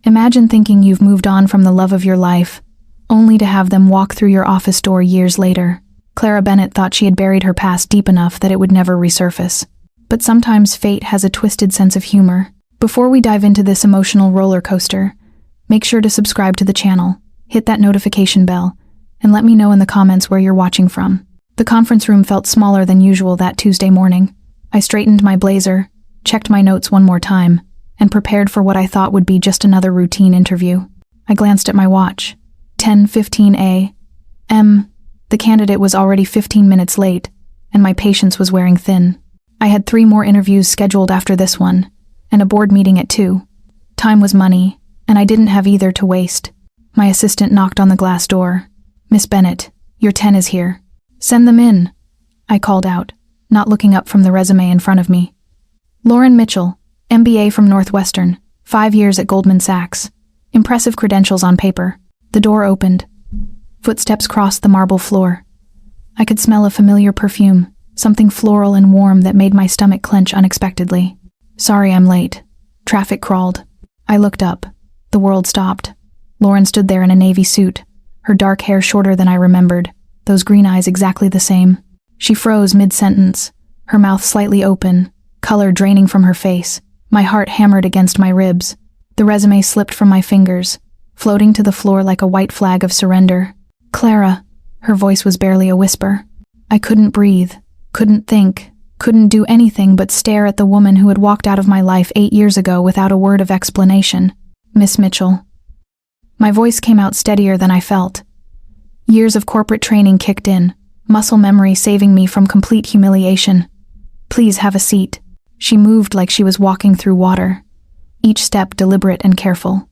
Imagine thinking you've moved on from the love of your life, only to have them walk through your office door years later. Clara Bennett thought she had buried her past deep enough that it would never resurface. But sometimes fate has a twisted sense of humor. Before we dive into this emotional roller coaster, make sure to subscribe to the channel, hit that notification bell, and let me know in the comments where you're watching from. The conference room felt smaller than usual that Tuesday morning. I straightened my blazer, checked my notes one more time, and prepared for what I thought would be just another routine interview. I glanced at my watch. 10:15 a.m. The candidate was already 15 minutes late, and my patience was wearing thin. I had 3 more interviews scheduled after this one, and a board meeting at 2. Time was money, and I didn't have either to waste. My assistant knocked on the glass door. "Miss Bennett, your 10 is here." "Send them in," I called out, not looking up from the resume in front of me. Lauren Mitchell, MBA from Northwestern, 5 years at Goldman Sachs. Impressive credentials on paper. The door opened. Footsteps crossed the marble floor. I could smell a familiar perfume, something floral and warm that made my stomach clench unexpectedly. "Sorry I'm late. Traffic crawled." I looked up. The world stopped. Lauren stood there in a navy suit, her dark hair shorter than I remembered, those green eyes exactly the same. She froze mid-sentence, her mouth slightly open, color draining from her face. My heart hammered against my ribs. The resume slipped from my fingers, floating to the floor like a white flag of surrender. "Clara," her voice was barely a whisper. I couldn't breathe, couldn't think, couldn't do anything but stare at the woman who had walked out of my life 8 years ago without a word of explanation. "Miss Mitchell." My voice came out steadier than I felt. Years of corporate training kicked in, muscle memory saving me from complete humiliation. "Please have a seat." She moved like she was walking through water, each step deliberate and careful.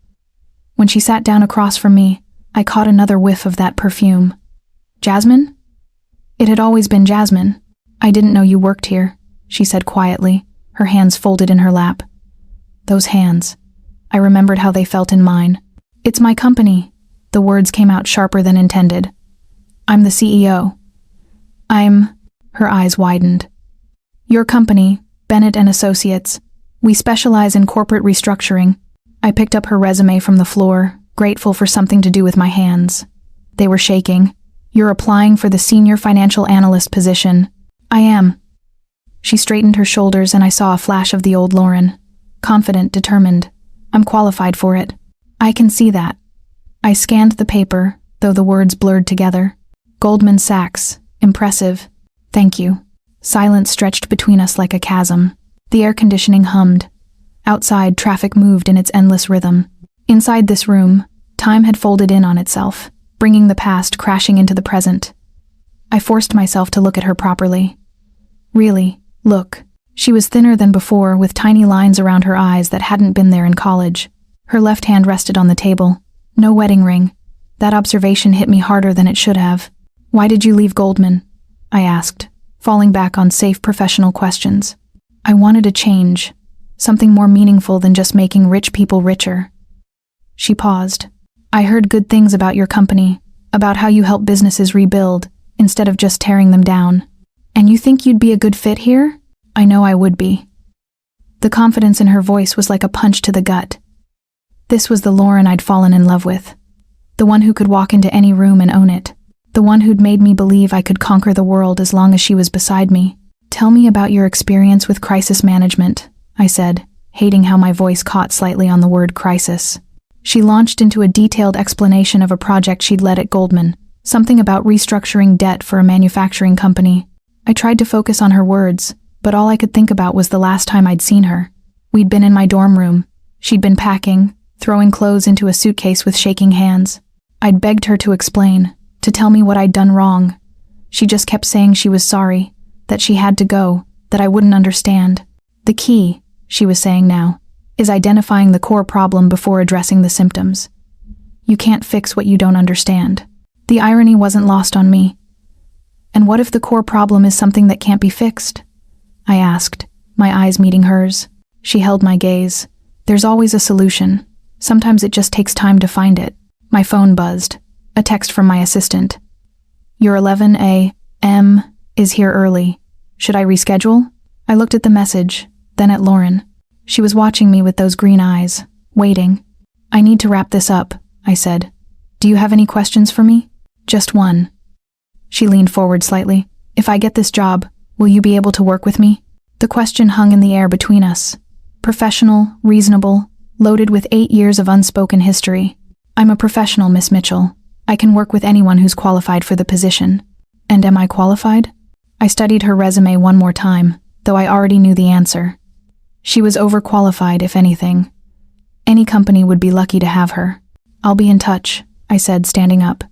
When she sat down across from me, I caught another whiff of that perfume. "Jasmine?" It had always been Jasmine. "I didn't know you worked here," she said quietly, her hands folded in her lap. Those hands. I remembered how they felt in mine. "It's my company." The words came out sharper than intended. "I'm the CEO." Her eyes widened. "Your company, Bennett and Associates. We specialize in corporate restructuring." I picked up her resume from the floor, grateful for something to do with my hands. They were shaking. "You're applying for the senior financial analyst position." "I am." She straightened her shoulders and I saw a flash of the old Lauren. Confident, determined. "I'm qualified for it." "I can see that." I scanned the paper, though the words blurred together. "Goldman Sachs. Impressive. Thank you." Silence stretched between us like a chasm. The air conditioning hummed. Outside, traffic moved in its endless rhythm. Inside this room, time had folded in on itself, bringing the past crashing into the present. I forced myself to look at her properly. Really, look. She was thinner than before, with tiny lines around her eyes that hadn't been there in college. Her left hand rested on the table. No wedding ring. That observation hit me harder than it should have. "Why did you leave Goldman?" I asked, falling back on safe professional questions. "I wanted a change, something more meaningful than just making rich people richer." She paused. "I heard good things about your company, about how you help businesses rebuild, instead of just tearing them down. And you think you'd be a good fit here?" "I know I would be." The confidence in her voice was like a punch to the gut. This was the Lauren I'd fallen in love with. The one who could walk into any room and own it. The one who'd made me believe I could conquer the world as long as she was beside me. "Tell me about your experience with crisis management," I said, hating how my voice caught slightly on the word crisis. She launched into a detailed explanation of a project she'd led at Goldman, something about restructuring debt for a manufacturing company. I tried to focus on her words, but all I could think about was the last time I'd seen her. We'd been in my dorm room. She'd been packing, throwing clothes into a suitcase with shaking hands. I'd begged her to explain, to tell me what I'd done wrong. She just kept saying she was sorry, that she had to go, that I wouldn't understand. "The key," she was saying now, "is identifying the core problem before addressing the symptoms. You can't fix what you don't understand." The irony wasn't lost on me. "And what if the core problem is something that can't be fixed?" I asked, my eyes meeting hers. She held my gaze. "There's always a solution. Sometimes it just takes time to find it." My phone buzzed. A text from my assistant. "Your 11 a.m. is here early. Should I reschedule?" I looked at the message, then at Lauren. She was watching me with those green eyes, waiting. I need to wrap this up, I said. Do you have any questions for me? Just one. She leaned forward slightly. If I get this job, will you be able to work with me? The question hung in the air between us. Professional, reasonable, loaded with 8 years of unspoken history. I'm a professional, Miss Mitchell. I can work with anyone who's qualified for the position. And am I qualified? I studied her resume one more time, though I already knew the answer. She was overqualified, if anything. Any company would be lucky to have her. I'll be in touch, I said, standing up.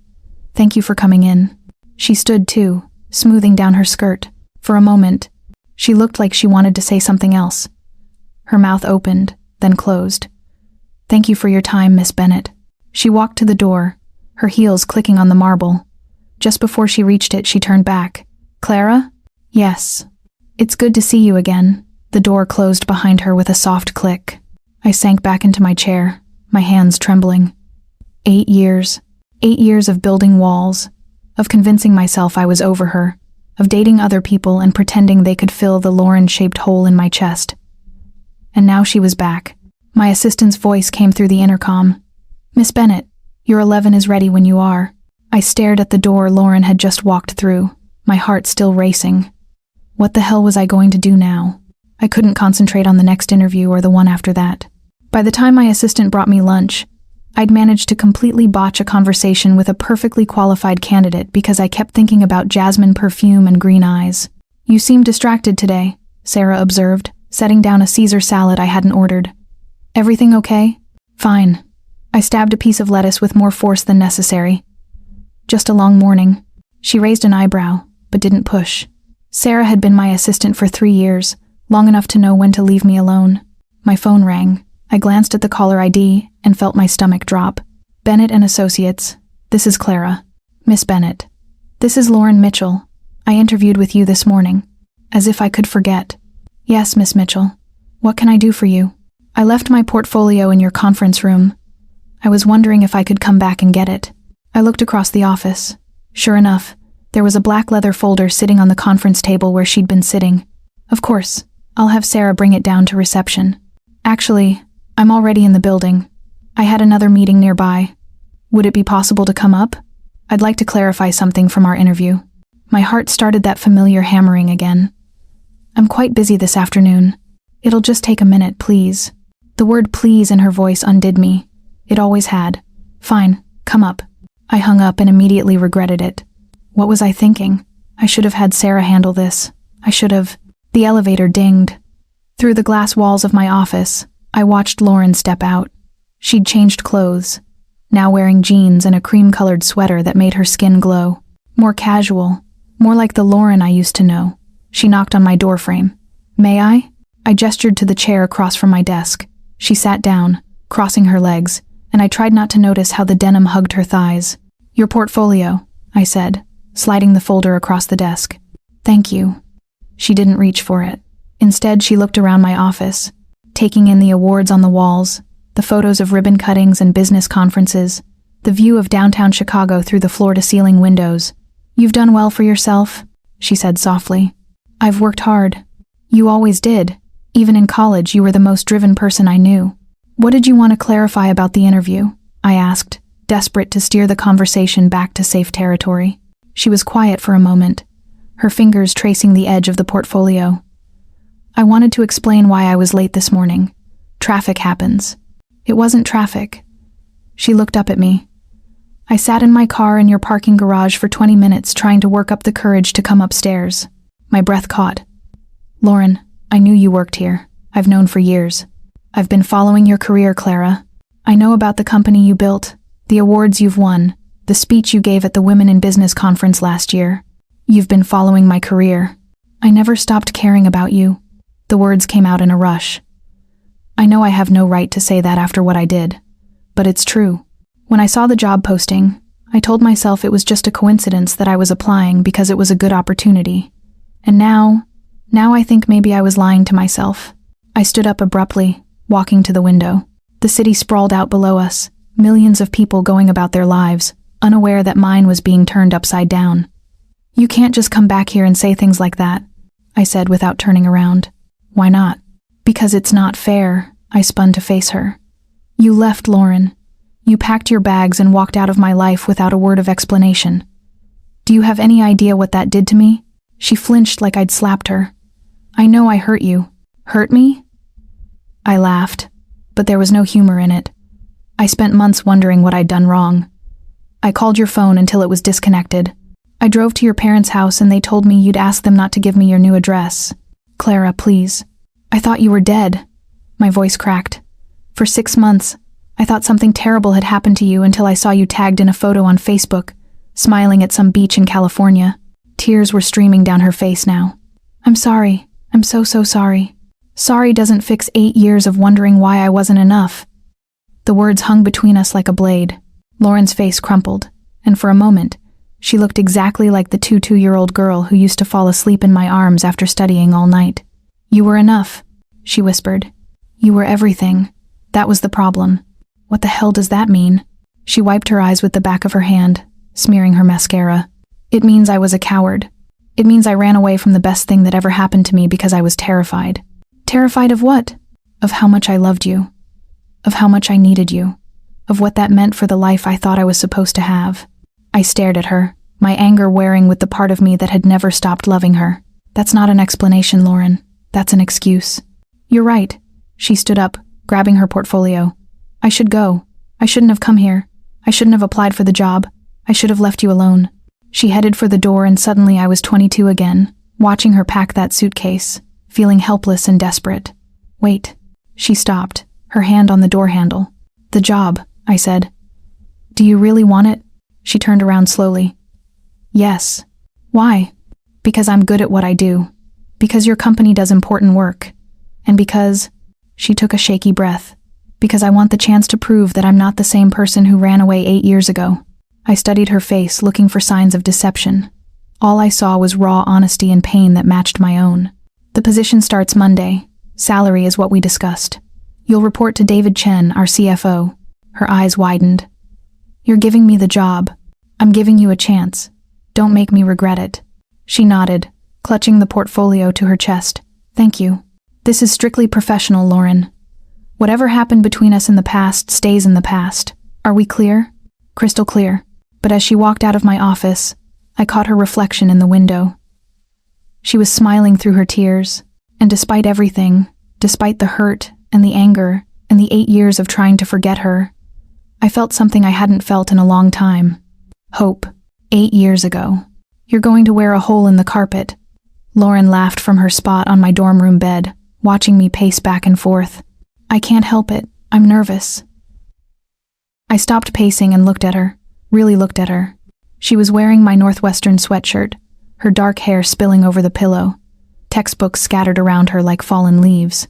Thank you for coming in. She stood too, smoothing down her skirt. For a moment, she looked like she wanted to say something else. Her mouth opened, then closed. Thank you for your time, Miss Bennett. She walked to the door, her heels clicking on the marble. Just before she reached it, she turned back. Clara? Yes. It's good to see you again. The door closed behind her with a soft click. I sank back into my chair, my hands trembling. 8 years. 8 years of building walls, of convincing myself I was over her, of dating other people and pretending they could fill the Lauren-shaped hole in my chest. And now she was back. My assistant's voice came through the intercom. Miss Bennett, your 11 is ready when you are. I stared at the door Lauren had just walked through, my heart still racing. What the hell was I going to do now? I couldn't concentrate on the next interview or the one after that. By the time my assistant brought me lunch, I'd managed to completely botch a conversation with a perfectly qualified candidate because I kept thinking about jasmine perfume and green eyes. You seem distracted today, Sarah observed, setting down a Caesar salad I hadn't ordered. Everything okay? Fine. I stabbed a piece of lettuce with more force than necessary. Just a long morning. She raised an eyebrow, but didn't push. Sarah had been my assistant for 3 years, long enough to know when to leave me alone. My phone rang. I glanced at the caller ID and felt my stomach drop. Bennett and Associates. This is Clara. Miss Bennett. This is Lauren Mitchell. I interviewed with you this morning. As if I could forget. Yes, Miss Mitchell. What can I do for you? I left my portfolio in your conference room. I was wondering if I could come back and get it. I looked across the office. Sure enough, there was a black leather folder sitting on the conference table where she'd been sitting. Of course, I'll have Sarah bring it down to reception. Actually, I'm already in the building. I had another meeting nearby. Would it be possible to come up? I'd like to clarify something from our interview. My heart started that familiar hammering again. I'm quite busy this afternoon. It'll just take a minute, please. The word please in her voice undid me. It always had. Fine, come up. I hung up and immediately regretted it. What was I thinking? I should have had Sarah handle this. I should have. The elevator dinged. Through the glass walls of my office, I watched Lauren step out. She'd changed clothes, now wearing jeans and a cream-colored sweater that made her skin glow. More casual, more like the Lauren I used to know. She knocked on my doorframe. May I? I gestured to the chair across from my desk. She sat down, crossing her legs, and I tried not to notice how the denim hugged her thighs. Your portfolio, I said, sliding the folder across the desk. Thank you. She didn't reach for it. Instead, she looked around my office, taking in the awards on the walls, the photos of ribbon cuttings and business conferences, the view of downtown Chicago through the floor-to-ceiling windows. You've done well for yourself, she said softly. I've worked hard. You always did. Even in college, you were the most driven person I knew. What did you want to clarify about the interview? I asked, desperate to steer the conversation back to safe territory. She was quiet for a moment, her fingers tracing the edge of the portfolio. I wanted to explain why I was late this morning. Traffic happens. It wasn't traffic. She looked up at me. I sat in my car in your parking garage for 20 minutes trying to work up the courage to come upstairs. My breath caught. Lauren, I knew you worked here. I've known for years. I've been following your career, Clara. I know about the company you built, the awards you've won, the speech you gave at the Women in Business conference last year. You've been following my career. I never stopped caring about you. The words came out in a rush. I know I have no right to say that after what I did, but it's true. When I saw the job posting, I told myself it was just a coincidence that I was applying because it was a good opportunity. And now I think maybe I was lying to myself. I stood up abruptly, walking to the window. The city sprawled out below us, millions of people going about their lives, unaware that mine was being turned upside down. You can't just come back here and say things like that, I said without turning around. Why not? Because it's not fair, I spun to face her. You left, Lauren. You packed your bags and walked out of my life without a word of explanation. Do you have any idea what that did to me? She flinched like I'd slapped her. I know I hurt you. Hurt me? I laughed, but there was no humor in it. I spent months wondering what I'd done wrong. I called your phone until it was disconnected. I drove to your parents' house and they told me you'd ask them not to give me your new address. Clara, please. I thought you were dead. My voice cracked. For 6 months, I thought something terrible had happened to you until I saw you tagged in a photo on Facebook, smiling at some beach in California. Tears were streaming down her face now. I'm sorry. I'm so sorry. Sorry doesn't fix 8 years of wondering why I wasn't enough. The words hung between us like a blade. Lauren's face crumpled, and for a moment, she looked exactly like the 2-year-old girl who used to fall asleep in my arms after studying all night. You were enough, she whispered. You were everything. That was the problem. What the hell does that mean? She wiped her eyes with the back of her hand, smearing her mascara. It means I was a coward. It means I ran away from the best thing that ever happened to me because I was terrified. Terrified of what? Of how much I loved you. Of how much I needed you. Of what that meant for the life I thought I was supposed to have. I stared at her, my anger wearing with the part of me that had never stopped loving her. That's not an explanation, Lauren. That's an excuse. You're right. She stood up, grabbing her portfolio. I should go. I shouldn't have come here. I shouldn't have applied for the job. I should have left you alone. She headed for the door and suddenly I was 22 again, watching her pack that suitcase, feeling helpless and desperate. Wait. She stopped, her hand on the door handle. The job, I said. Do you really want it? She turned around slowly. Yes. Why? Because I'm good at what I do. Because your company does important work. And because, she took a shaky breath, because I want the chance to prove that I'm not the same person who ran away 8 years ago. I studied her face, looking for signs of deception. All I saw was raw honesty and pain that matched my own. The position starts Monday. Salary is what we discussed. You'll report to David Chen, our CFO. Her eyes widened. You're giving me the job. I'm giving you a chance. Don't make me regret it. She nodded, clutching the portfolio to her chest. Thank you. This is strictly professional, Lauren. Whatever happened between us in the past stays in the past. Are we clear? Crystal clear. But as she walked out of my office, I caught her reflection in the window. She was smiling through her tears, and despite everything, despite the hurt and the anger and the 8 years of trying to forget her, I felt something I hadn't felt in a long time. Hope. 8 years ago. You're going to wear a hole in the carpet. Lauren laughed from her spot on my dorm room bed, watching me pace back and forth. I can't help it. I'm nervous. I stopped pacing and looked at her, really looked at her. She was wearing my Northwestern sweatshirt, her dark hair spilling over the pillow, textbooks scattered around her like fallen leaves.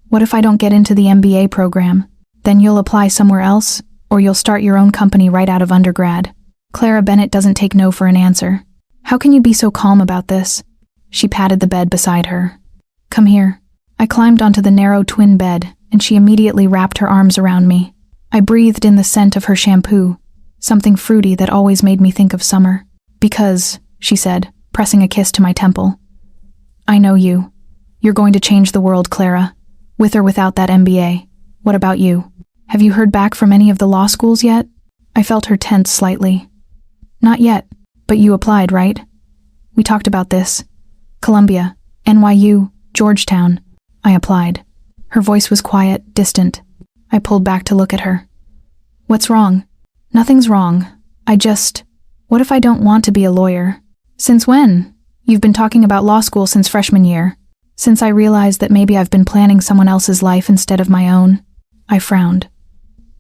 What if I don't get into the MBA program? Then you'll apply somewhere else, or you'll start your own company right out of undergrad. Clara Bennett doesn't take no for an answer. How can you be so calm about this? She patted the bed beside her. Come here. I climbed onto the narrow twin bed, and she immediately wrapped her arms around me. I breathed in the scent of her shampoo, something fruity that always made me think of summer. Because, she said, pressing a kiss to my temple, I know you. You're going to change the world, Clara. With or without that MBA. What about you? Have you heard back from any of the law schools yet? I felt her tense slightly. Not yet, but you applied, right? We talked about this. Columbia, NYU, Georgetown. I applied. Her voice was quiet, distant. I pulled back to look at her. What's wrong? Nothing's wrong. What if I don't want to be a lawyer? Since when? You've been talking about law school since freshman year. Since I realized that maybe I've been planning someone else's life instead of my own. I frowned.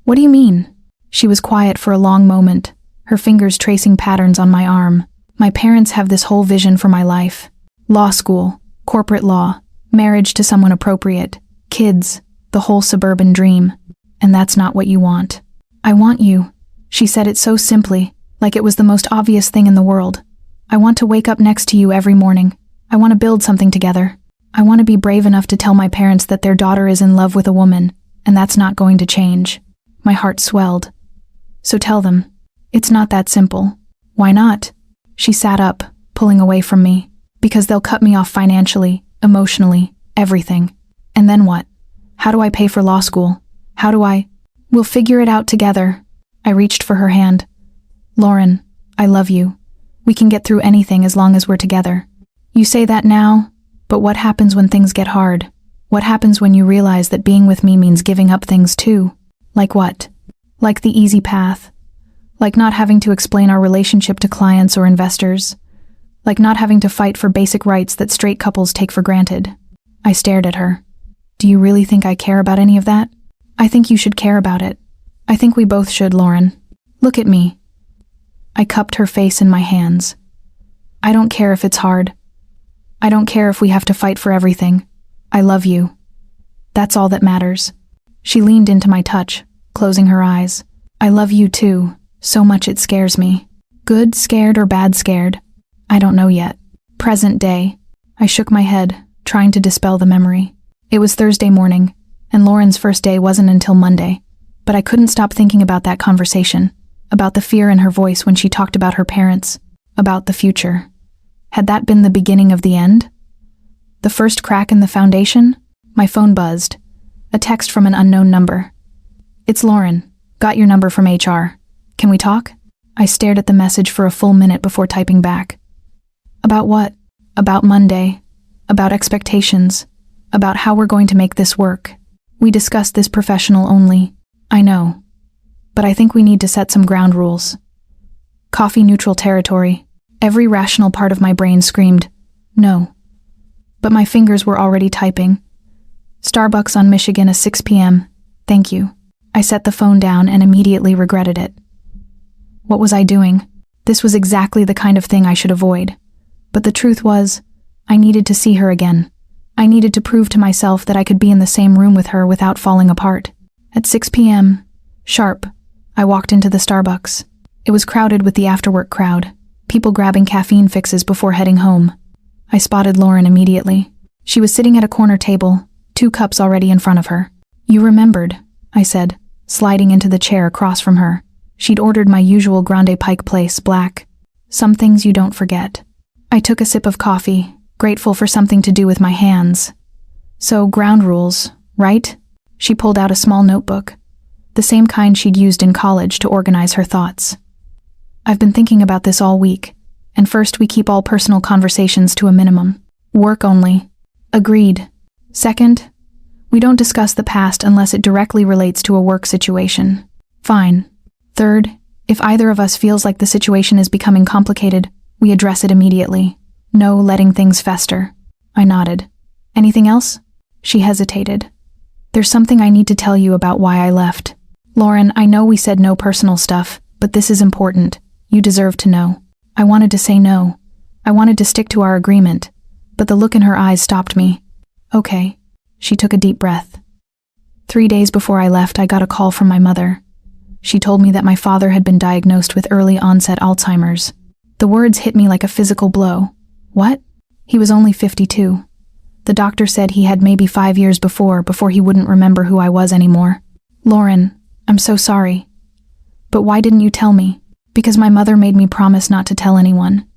What do you mean? She was quiet for a long moment, her fingers tracing patterns on my arm. My parents have this whole vision for my life. Law school, corporate law, marriage to someone appropriate, kids, the whole suburban dream. And that's not what you want. I want you. She said it so simply, like it was the most obvious thing in the world. I want to wake up next to you every morning. I want to build something together. I want to be brave enough to tell my parents that their daughter is in love with a woman, and that's not going to change. My heart swelled. So tell them. It's not that simple. Why not? She sat up, pulling away from me. Because they'll cut me off financially, emotionally, everything. And then what? How do I pay for law school? How do I? We'll figure it out together. I reached for her hand. Lauren, I love you. We can get through anything as long as we're together. You say that now, but what happens when things get hard? What happens when you realize that being with me means giving up things too? Like what? Like the easy path. Like not having to explain our relationship to clients or investors. Like not having to fight for basic rights that straight couples take for granted. I stared at her. Do you really think I care about any of that? I think you should care about it. I think we both should, Lauren. Look at me. I cupped her face in my hands. I don't care if it's hard. I don't care if we have to fight for everything. I love you. That's all that matters. She leaned into my touch, closing her eyes. I love you too, so much it scares me. Good scared or bad scared? I don't know yet. Present day. I shook my head, trying to dispel the memory. It was Thursday morning, and Lauren's first day wasn't until Monday, but I couldn't stop thinking about that conversation, about the fear in her voice when she talked about her parents, about the future. Had that been the beginning of the end? The first crack in the foundation? My phone buzzed. A text from an unknown number. It's Lauren. Got your number from HR. Can we talk? I stared at the message for a full minute before typing back. About what? About Monday. About expectations. About how we're going to make this work. We discussed this professional only. I know. But I think we need to set some ground rules. Coffee neutral territory. Every rational part of my brain screamed, no. But my fingers were already typing. Starbucks on Michigan at 6 p.m. Thank you. I set the phone down and immediately regretted it. What was I doing? This was exactly the kind of thing I should avoid. But the truth was, I needed to see her again. I needed to prove to myself that I could be in the same room with her without falling apart. At 6 p.m., sharp, I walked into the Starbucks. It was crowded with the after-work crowd, people grabbing caffeine fixes before heading home. I spotted Lauren immediately. She was sitting at a corner table, 2 cups already in front of her. You remembered, I said, sliding into the chair across from her. She'd ordered my usual Grande Pike Place, black. Some things you don't forget. I took a sip of coffee, grateful for something to do with my hands. So, ground rules, right? She pulled out a small notebook, the same kind she'd used in college to organize her thoughts. I've been thinking about this all week, and first we keep all personal conversations to a minimum. Work only. Agreed. Second, we don't discuss the past unless it directly relates to a work situation. Fine. Third, if either of us feels like the situation is becoming complicated, we address it immediately. No letting things fester. I nodded. Anything else? She hesitated. There's something I need to tell you about why I left. Lauren, I know we said no personal stuff, but this is important. You deserve to know. I wanted to say no. I wanted to stick to our agreement, but the look in her eyes stopped me. Okay. She took a deep breath. 3 days before I left, I got a call from my mother. She told me that my father had been diagnosed with early onset Alzheimer's. The words hit me like a physical blow. What? He was only 52. The doctor said he had maybe 5 years before he wouldn't remember who I was anymore. Lauren, I'm so sorry. But why didn't you tell me? Because my mother made me promise not to tell anyone.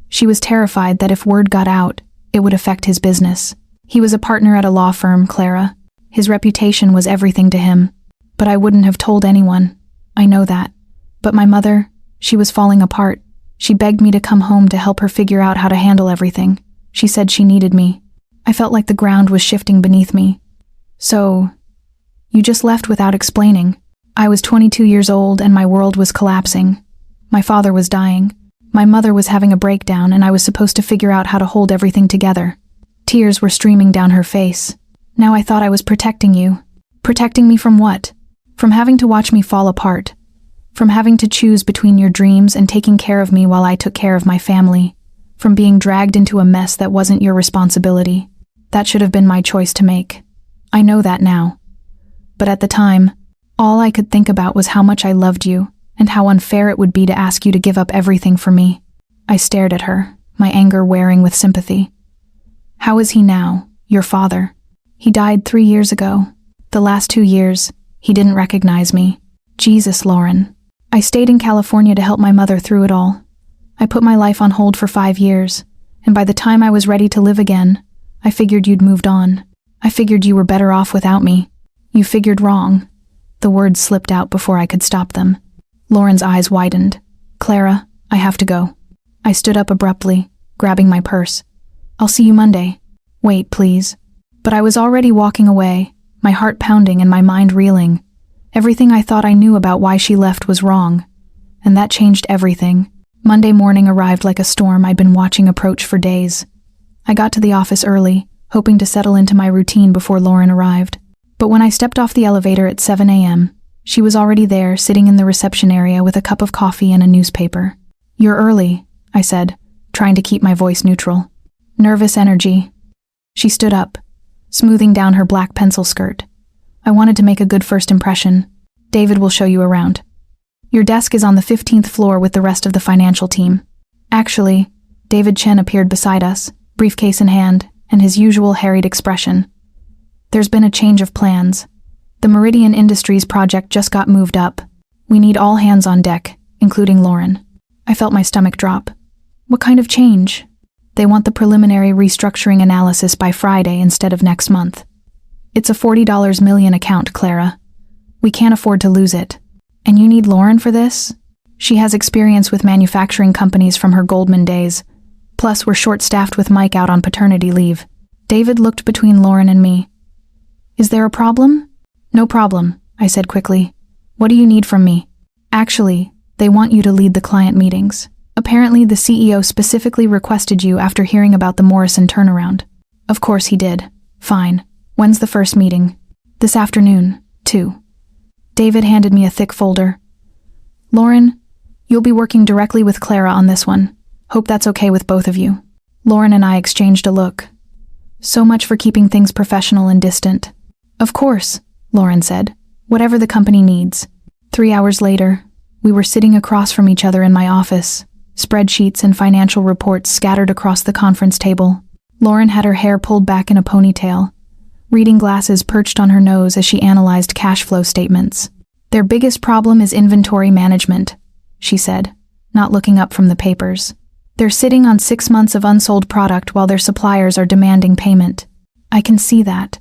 She was terrified that if word got out, it would affect his business. He was a partner at a law firm, Clara. His reputation was everything to him. But I wouldn't have told anyone. I know that. But my mother, she was falling apart. She begged me to come home to help her figure out how to handle everything. She said she needed me. I felt like the ground was shifting beneath me. So, you just left without explaining. I was 22 years old and my world was collapsing. My father was dying. My mother was having a breakdown and I was supposed to figure out how to hold everything together. Tears were streaming down her face. Now I thought I was protecting you. Protecting me from what? From having to watch me fall apart. From having to choose between your dreams and taking care of me while I took care of my family. From being dragged into a mess that wasn't your responsibility. That should have been my choice to make. I know that now. But at the time, all I could think about was how much I loved you and how unfair it would be to ask you to give up everything for me. I stared at her, my anger wearing with sympathy. How is he now, your father? He died 3 years ago. The last 2 years, he didn't recognize me. Jesus, Lauren. I stayed in California to help my mother through it all. I put my life on hold for 5 years, and by the time I was ready to live again, I figured you'd moved on. I figured you were better off without me. You figured wrong. The words slipped out before I could stop them. Lauren's eyes widened. "Clara, I have to go." I stood up abruptly, grabbing my purse. "I'll see you Monday." "Wait, please." But I was already walking away, my heart pounding and my mind reeling. Everything I thought I knew about why she left was wrong. And that changed everything. Monday morning arrived like a storm I'd been watching approach for days. I got to the office early, hoping to settle into my routine before Lauren arrived. But when I stepped off the elevator at 7 a.m., she was already there, sitting in the reception area with a cup of coffee and a newspaper. "You're early," I said, trying to keep my voice neutral. "Nervous energy." She stood up, smoothing down her black pencil skirt. "I wanted to make a good first impression. David will show you around. Your desk is on the 15th floor with the rest of the financial team." Actually, David Chen appeared beside us, briefcase in hand, and his usual harried expression. "There's been a change of plans. The Meridian Industries project just got moved up. We need all hands on deck, including Lauren." I felt my stomach drop. "What kind of change?" "They want the preliminary restructuring analysis by Friday instead of next month. It's a $40 million account, Clara. We can't afford to lose it. And you need Lauren for this? She has experience with manufacturing companies from her Goldman days. Plus, we're short-staffed with Mike out on paternity leave." David looked between Lauren and me. "Is there a problem?" "No problem," I said quickly. "What do you need from me?" "Actually, they want you to lead the client meetings. Apparently, the CEO specifically requested you after hearing about the Morrison turnaround." "Of course he did. Fine. When's the first meeting?" "This afternoon, 2. David handed me a thick folder. "Lauren, you'll be working directly with Clara on this one. Hope that's okay with both of you." Lauren and I exchanged a look. So much for keeping things professional and distant. "Of course," Lauren said. "Whatever the company needs." 3 hours later, we were sitting across from each other in my office, spreadsheets and financial reports scattered across the conference table. Lauren had her hair pulled back in a ponytail, reading glasses perched on her nose as she analyzed cash flow statements. "Their biggest problem is inventory management," she said, not looking up from the papers. "They're sitting on 6 months of unsold product while their suppliers are demanding payment. I can see that."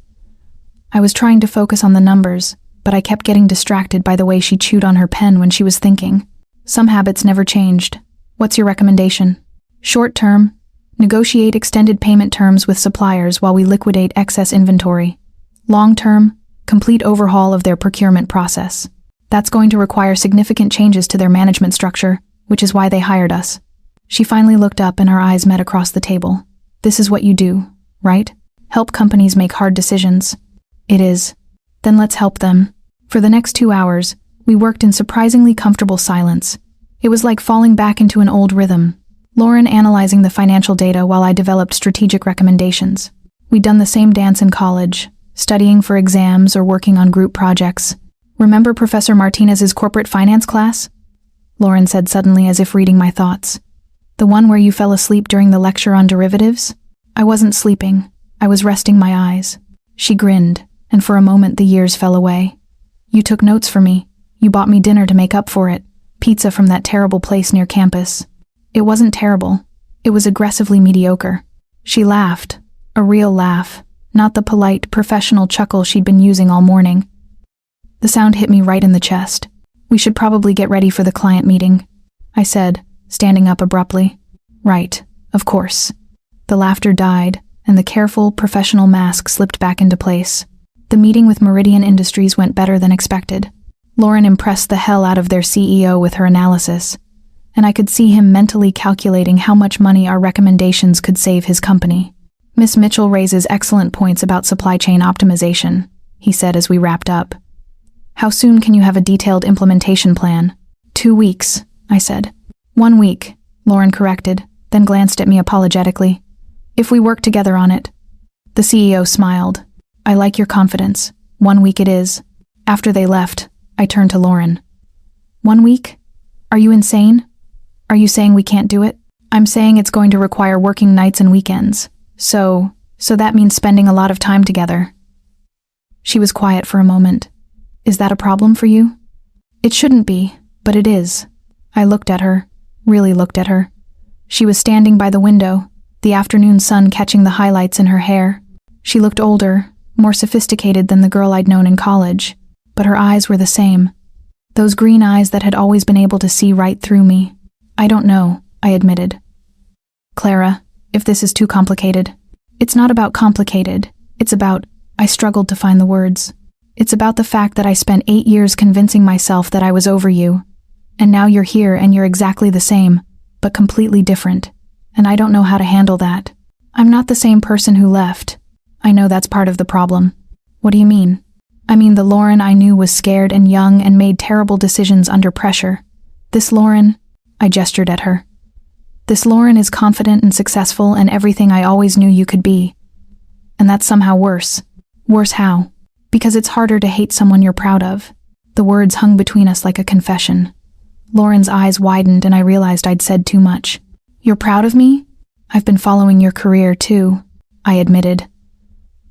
I was trying to focus on the numbers, but I kept getting distracted by the way she chewed on her pen when she was thinking. "Some habits never changed. What's your recommendation?" "Short term, negotiate extended payment terms with suppliers while we liquidate excess inventory. Long term, complete overhaul of their procurement process. That's going to require significant changes to their management structure, which is why they hired us." She finally looked up and our eyes met across the table. "This is what you do, right? Help companies make hard decisions." "It is." "Then let's help them." For the next 2 hours, we worked in surprisingly comfortable silence. It was like falling back into an old rhythm. Lauren analyzing the financial data while I developed strategic recommendations. We'd done the same dance in college, studying for exams or working on group projects. "Remember Professor Martinez's corporate finance class?" Lauren said suddenly, as if reading my thoughts. "The one where you fell asleep during the lecture on derivatives?" I wasn't sleeping. I was resting my eyes. She grinned, and for a moment the years fell away. "You took notes for me. You bought me dinner to make up for it. Pizza from that terrible place near campus." "It wasn't terrible. It was aggressively mediocre." She laughed, a real laugh, not the polite, professional chuckle she'd been using all morning. The sound hit me right in the chest. "We should probably get ready for the client meeting," I said, standing up abruptly. "Right, of course." The laughter died, and the careful, professional mask slipped back into place. The meeting with Meridian Industries went better than expected. Lauren impressed the hell out of their CEO with her analysis, and I could see him mentally calculating how much money our recommendations could save his company. "Miss Mitchell raises excellent points about supply chain optimization," he said as we wrapped up. "How soon can you have a detailed implementation plan?" 2 weeks, I said. 1 week, Lauren corrected, then glanced at me apologetically. "If we work together on it." The CEO smiled. "I like your confidence. 1 week it is." After they left, I turned to Lauren. 1 week? Are you insane? Are you saying we can't do it? "I'm saying it's going to require working nights and weekends. So that means spending a lot of time together." She was quiet for a moment. "Is that a problem for you?" "It shouldn't be, but it is." I looked at her, really looked at her. She was standing by the window, the afternoon sun catching the highlights in her hair. She looked older, more sophisticated than the girl I'd known in college. but her eyes were the same. Those green eyes that had always been able to see right through me. I don't know, I admitted. Clara, if this is too complicated. It's not about complicated. It's about, I struggled to find the words. It's about the fact that I spent 8 years convincing myself that I was over you. And now you're here and you're exactly the same, but completely different. And I don't know how to handle that. I'm not the same person who left. I know that's part of the problem. What do you mean? I mean the Lauren I knew was scared and young and made terrible decisions under pressure. This Lauren, I gestured at her. This Lauren is confident and successful and everything I always knew you could be. And that's somehow worse. Worse how? Because it's harder to hate someone you're proud of. The words hung between us like a confession. Lauren's eyes widened and I realized I'd said too much. You're proud of me? I've been following your career too, I admitted.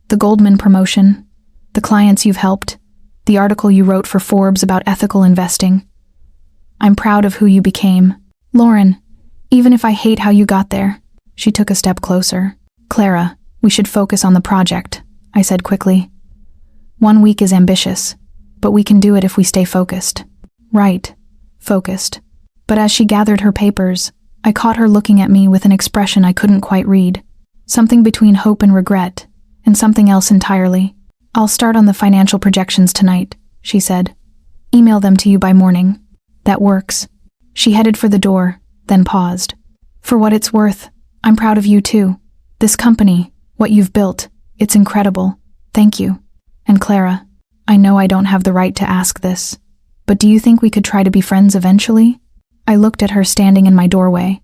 The Goldman promotion, the clients you've helped, the article you wrote for Forbes about ethical investing. I'm proud of who you became. Lauren, even if I hate how you got there. She took a step closer. Clara, we should focus on the project, I said quickly. 1 week is ambitious, but we can do it if we stay focused. Right, focused. But as she gathered her papers, I caught her looking at me with an expression I couldn't quite read. Something between hope and regret, and something else entirely. I'll start on the financial projections tonight, she said. Email them to you by morning. That works. She headed for the door, then paused. For what it's worth, I'm proud of you too. This company, what you've built, it's incredible. Thank you. And Clara, I know I don't have the right to ask this, but do you think we could try to be friends eventually? I looked at her standing in my doorway,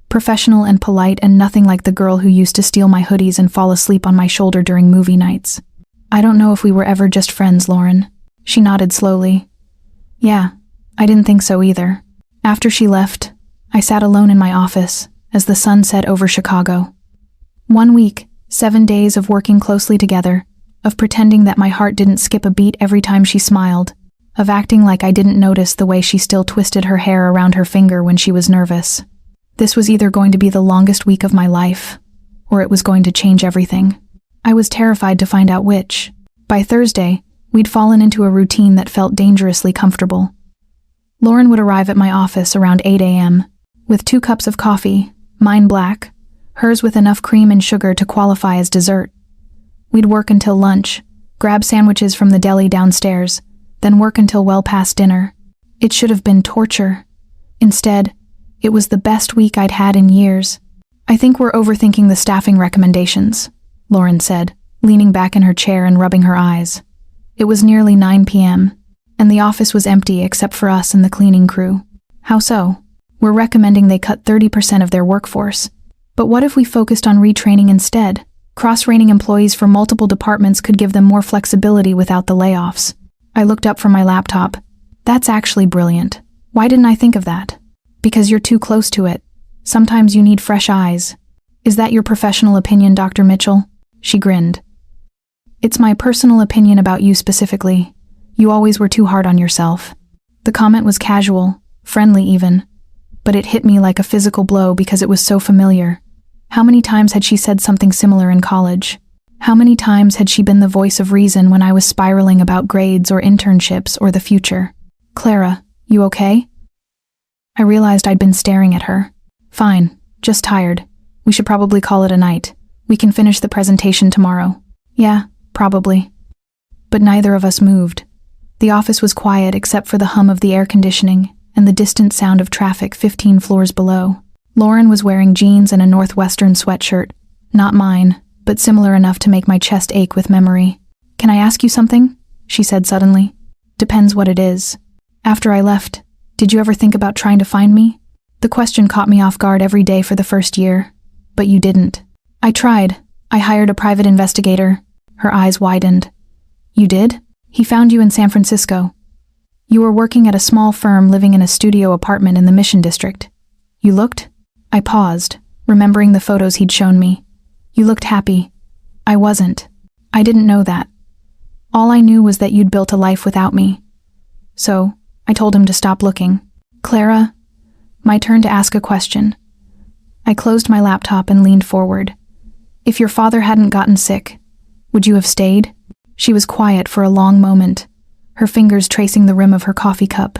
professional and polite and nothing like the girl who used to steal my hoodies and fall asleep on my shoulder during movie nights. I don't know if we were ever just friends, Lauren. She nodded slowly. Yeah, I didn't think so either. After she left, I sat alone in my office as the sun set over Chicago. 1 week, 7 days of working closely together, of pretending that my heart didn't skip a beat every time she smiled, of acting like I didn't notice the way she still twisted her hair around her finger when she was nervous. This was either going to be the longest week of my life, or it was going to change everything. I was terrified to find out which. By Thursday, we'd fallen into a routine that felt dangerously comfortable. Lauren would arrive at my office around 8 a.m., with 2 cups of coffee, mine black, hers with enough cream and sugar to qualify as dessert. We'd work until lunch, grab sandwiches from the deli downstairs, then work until well past dinner. It should have been torture. Instead, it was the best week I'd had in years. I think we're overthinking the staffing recommendations, Lauren said, leaning back in her chair and rubbing her eyes. It was nearly 9 p.m., and the office was empty except for us and the cleaning crew. How so? We're recommending they cut 30% of their workforce. But what if we focused on retraining instead? Cross-training employees for multiple departments could give them more flexibility without the layoffs. I looked up from my laptop. That's actually brilliant. Why didn't I think of that? Because you're too close to it. Sometimes you need fresh eyes. Is that your professional opinion, Dr. Mitchell? She grinned. It's my personal opinion about you specifically. You always were too hard on yourself. The comment was casual, friendly even, but it hit me like a physical blow because it was so familiar. How many times had she said something similar in college? How many times had she been the voice of reason when I was spiraling about grades or internships or the future? Clara, you okay? I realized I'd been staring at her. Fine, just tired. We should probably call it a night. We can finish the presentation tomorrow. Yeah, probably. But neither of us moved. The office was quiet except for the hum of the air conditioning and the distant sound of traffic 15 floors below. Lauren was wearing jeans and a Northwestern sweatshirt. Not mine, but similar enough to make my chest ache with memory. Can I ask you something? She said suddenly. Depends what it is. After I left, did you ever think about trying to find me? The question caught me off guard every day for the first year. But you didn't. I tried. I hired a private investigator. Her eyes widened. You did? He found you in San Francisco. You were working at a small firm living in a studio apartment in the Mission District. You looked? I paused, remembering the photos he'd shown me. You looked happy. I wasn't. I didn't know that. All I knew was that you'd built a life without me. So, I told him to stop looking. Clara, my turn to ask a question. I closed my laptop and leaned forward. If your father hadn't gotten sick, would you have stayed? She was quiet for a long moment, her fingers tracing the rim of her coffee cup.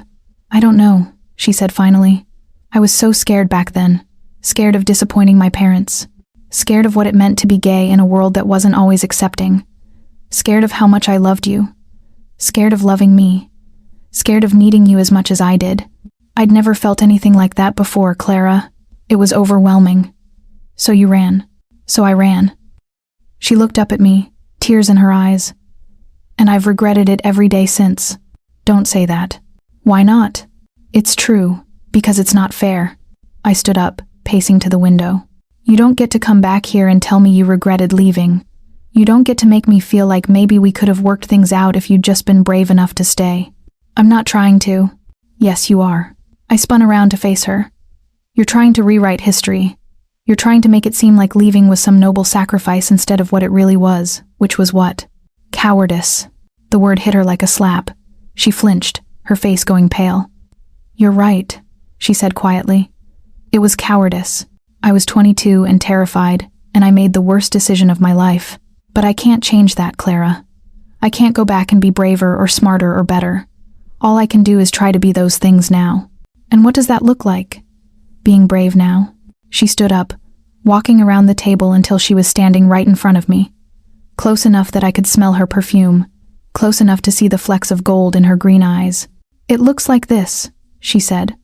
"I don't know," she said finally. "I was so scared back then. Scared of disappointing my parents. Scared of what it meant to be gay in a world that wasn't always accepting. Scared of how much I loved you. Scared of loving me. Scared of needing you as much as I did. I'd never felt anything like that before, Clara. It was overwhelming. So you ran. So I ran." She looked up at me, tears in her eyes. "And I've regretted it every day since." "Don't say that." "Why not?" "It's true, because it's not fair." I stood up, pacing to the window. "You don't get to come back here and tell me you regretted leaving. You don't get to make me feel like maybe we could have worked things out if you'd just been brave enough to stay." "I'm not trying to." "Yes, you are." I spun around to face her. "You're trying to rewrite history. You're trying to make it seem like leaving was some noble sacrifice instead of what it really was, which was what? Cowardice." The word hit her like a slap. She flinched, her face going pale. "You're right," she said quietly. "It was cowardice. I was 22 and terrified, and I made the worst decision of my life. But I can't change that, Clara. I can't go back and be braver or smarter or better. All I can do is try to be those things now." "And what does that look like? Being brave now?" She stood up, walking around the table until she was standing right in front of me. Close enough that I could smell her perfume, close enough to see the flecks of gold in her green eyes. "It looks like this," she said.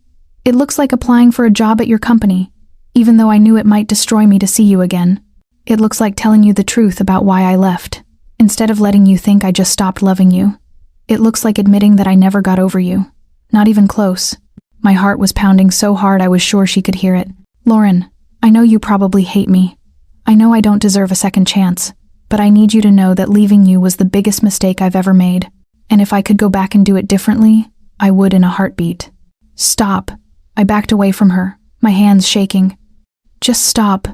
"It looks like applying for a job at your company, even though I knew it might destroy me to see you again. It looks like telling you the truth about why I left, instead of letting you think I just stopped loving you. It looks like admitting that I never got over you. Not even close." My heart was pounding so hard I was sure she could hear it. "Lauren, I know you probably hate me. I know I don't deserve a second chance, but I need you to know that leaving you was the biggest mistake I've ever made. And if I could go back and do it differently, I would in a heartbeat." "Stop." I backed away from her, my hands shaking. "Just stop."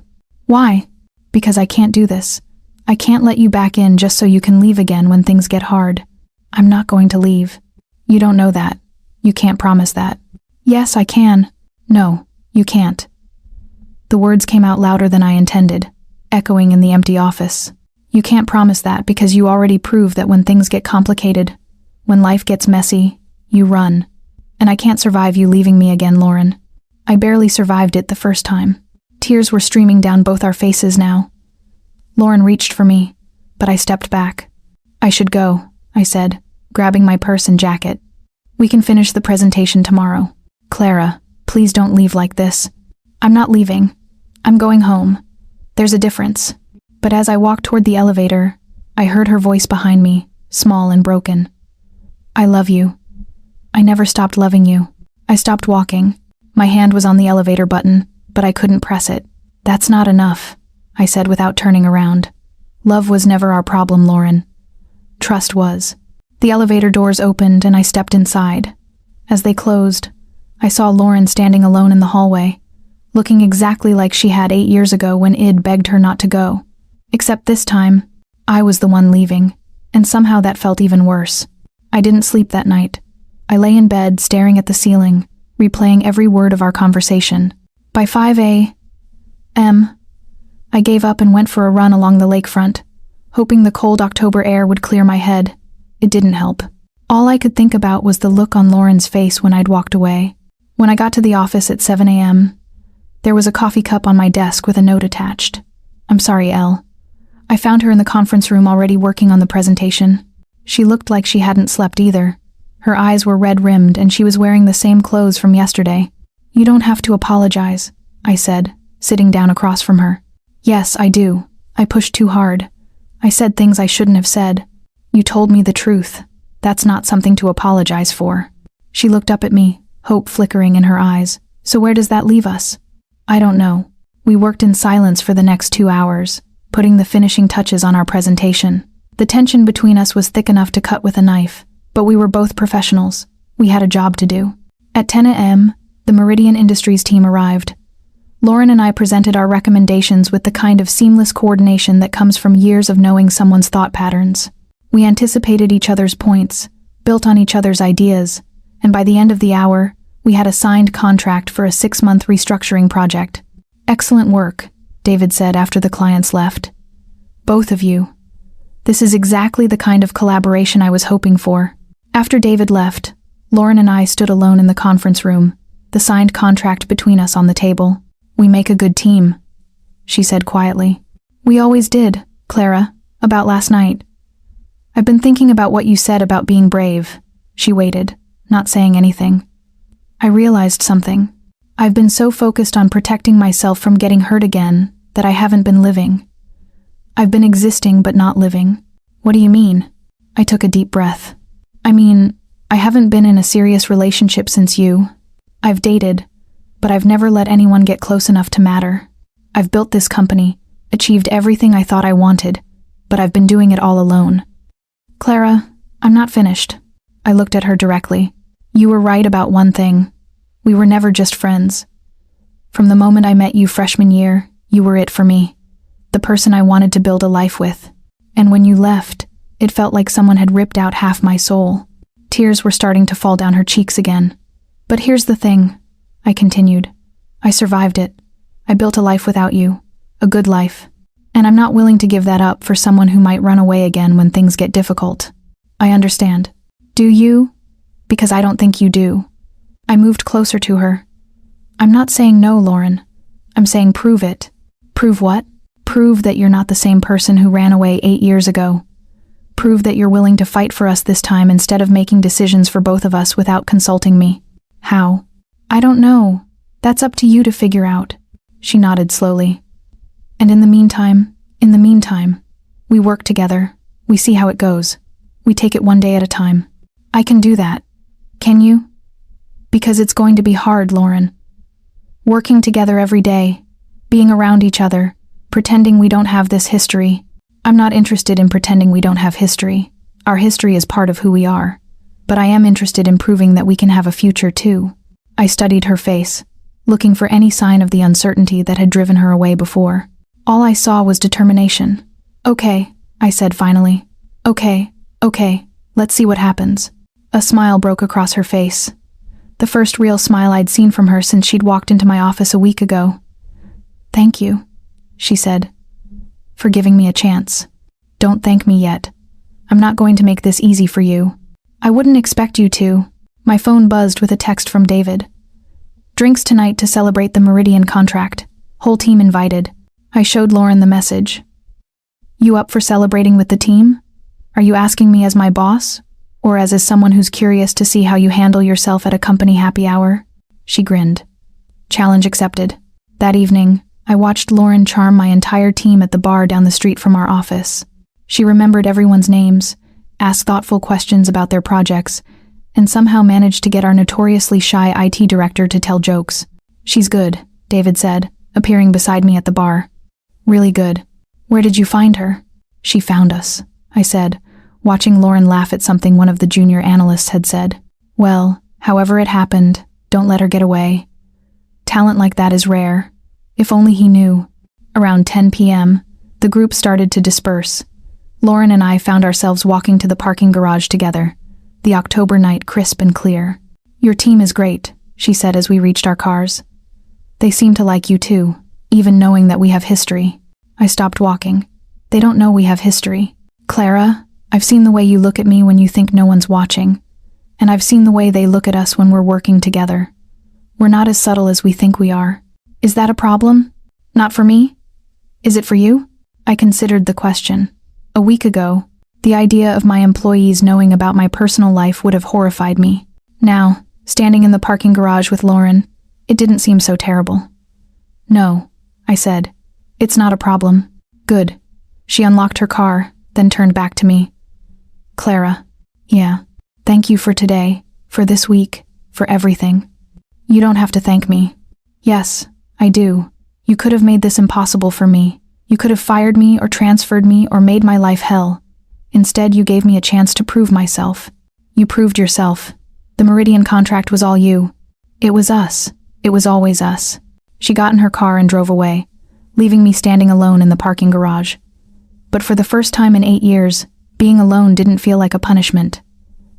"Why?" "Because I can't do this. I can't let you back in just so you can leave again when things get hard. I'm not going to leave. You don't know that. You can't promise that." "Yes, I can." "No, you can't." The words came out louder than I intended, echoing in the empty office. "You can't promise that because you already proved that when things get complicated, when life gets messy, you run. And I can't survive you leaving me again, Lauren. I barely survived it the first time." Tears were streaming down both our faces now. Lauren reached for me, but I stepped back. "I should go," I said, grabbing my purse and jacket. "We can finish the presentation tomorrow." "Clara, please don't leave like this." "I'm not leaving. I'm going home. There's a difference." But as I walked toward the elevator, I heard her voice behind me, small and broken. "I love you. I never stopped loving you." I stopped walking. My hand was on the elevator button, but I couldn't press it. "That's not enough," I said without turning around. "Love was never our problem, Lauren. Trust was." The elevator doors opened and I stepped inside. As they closed, I saw Lauren standing alone in the hallway, looking exactly like she had 8 years ago when Id begged her not to go. Except this time, I was the one leaving, and somehow that felt even worse. I didn't sleep that night. I lay in bed, staring at the ceiling, replaying every word of our conversation. By 5 a.m., I gave up and went for a run along the lakefront, hoping the cold October air would clear my head. It didn't help. All I could think about was the look on Lauren's face when I'd walked away. When I got to the office at 7 a.m., there was a coffee cup on my desk with a note attached. "I'm sorry, Elle." I found her in the conference room already working on the presentation. She looked like she hadn't slept either. Her eyes were red-rimmed and she was wearing the same clothes from yesterday. "You don't have to apologize," I said, sitting down across from her. "Yes, I do. I pushed too hard. I said things I shouldn't have said. You told me the truth. That's not something to apologize for." She looked up at me, hope flickering in her eyes. "So where does that leave us?" "I don't know." We worked in silence for the next 2 hours, putting the finishing touches on our presentation. The tension between us was thick enough to cut with a knife, but we were both professionals. We had a job to do. At 10 a.m., the Meridian Industries team arrived. Lauren and I presented our recommendations with the kind of seamless coordination that comes from years of knowing someone's thought patterns. We anticipated each other's points, built on each other's ideas, and by the end of the hour, we had a signed contract for a 6-month restructuring project. "Excellent work," David said after the clients left. "Both of you. This is exactly the kind of collaboration I was hoping for." After David left, Lauren and I stood alone in the conference room, the signed contract between us on the table. "We make a good team," she said quietly. "We always did, Clara, about last night." "I've been thinking about what you said about being brave." She waited, not saying anything. I realized something. I've been so focused on protecting myself from getting hurt again that I haven't been living. I've been existing but not living. "What do you mean?" I took a deep breath. "I mean, I haven't been in a serious relationship since you. I've dated, but I've never let anyone get close enough to matter. I've built this company, achieved everything I thought I wanted, but I've been doing it all alone." "Clara, I'm not finished." I looked at her directly. "You were right about one thing. We were never just friends. From the moment I met you freshman year, you were it for me, the person I wanted to build a life with. And when you left, it felt like someone had ripped out half my soul." Tears were starting to fall down her cheeks again. "But here's the thing," I continued. "I survived it. I built a life without you, a good life. And I'm not willing to give that up for someone who might run away again when things get difficult." "I understand." "Do you?" "Because I don't think you do." I moved closer to her. "I'm not saying no, Lauren. I'm saying prove it." "Prove what?" "Prove that you're not the same person who ran away 8 years ago. Prove that you're willing to fight for us this time instead of making decisions for both of us without consulting me." "How?" "I don't know. That's up to you to figure out." She nodded slowly. "And in the meantime, we work together. We see how it goes. We take it one day at a time." "I can do that." "Can you?" "Because it's going to be hard, Lauren. Working together every day, being around each other, pretending we don't have this history. I'm not interested in pretending we don't have history. Our history is part of who we are. But I am interested in proving that we can have a future too." I studied her face, looking for any sign of the uncertainty that had driven her away before. All I saw was determination. "Okay," I said finally. Okay, let's see what happens." A smile broke across her face. The first real smile I'd seen from her since she'd walked into my office a week ago. "Thank you," she said, "for giving me a chance. Don't thank me yet. I'm not going to make this easy for you. I wouldn't expect you to." My phone buzzed with a text from David. "Drinks tonight to celebrate the Meridian contract. Whole team invited." I showed Lauren the message. "You up for celebrating with the team? Are you asking me as my boss? Or as someone who's curious to see how you handle yourself at a company happy hour?" She grinned. Challenge accepted. That evening, I watched Lauren charm my entire team at the bar down the street from our office. She remembered everyone's names, asked thoughtful questions about their projects, and somehow managed to get our notoriously shy IT director to tell jokes. "She's good," David said, appearing beside me at the bar. "Really good. Where did you find her?" "She found us," I said, watching Lauren laugh at something one of the junior analysts had said. "Well, however it happened, don't let her get away. Talent like that is rare. If only he knew." Around 10 p.m., the group started to disperse. Lauren and I found ourselves walking to the parking garage together, the October night crisp and clear. "Your team is great," she said as we reached our cars. "They seem to like you too, even knowing that we have history." I stopped walking. "They don't know we have history. Clara, I've seen the way you look at me when you think no one's watching, and I've seen the way they look at us when we're working together. We're not as subtle as we think we are. Is that a problem? Not for me? Is it for you?" I considered the question. A week ago, the idea of my employees knowing about my personal life would have horrified me. Now, standing in the parking garage with Lauren, it didn't seem so terrible. "No," I said. "It's not a problem." "Good." She unlocked her car, then turned back to me. "Clara, yeah, thank you for today, for this week, for everything." "You don't have to thank me." "Yes, I do. You could have made this impossible for me. You could have fired me or transferred me or made my life hell. Instead, you gave me a chance to prove myself. You proved yourself. The Meridian contract was all you. It was us. It was always us." She got in her car and drove away, leaving me standing alone in the parking garage. But for the first time in 8 years, being alone didn't feel like a punishment.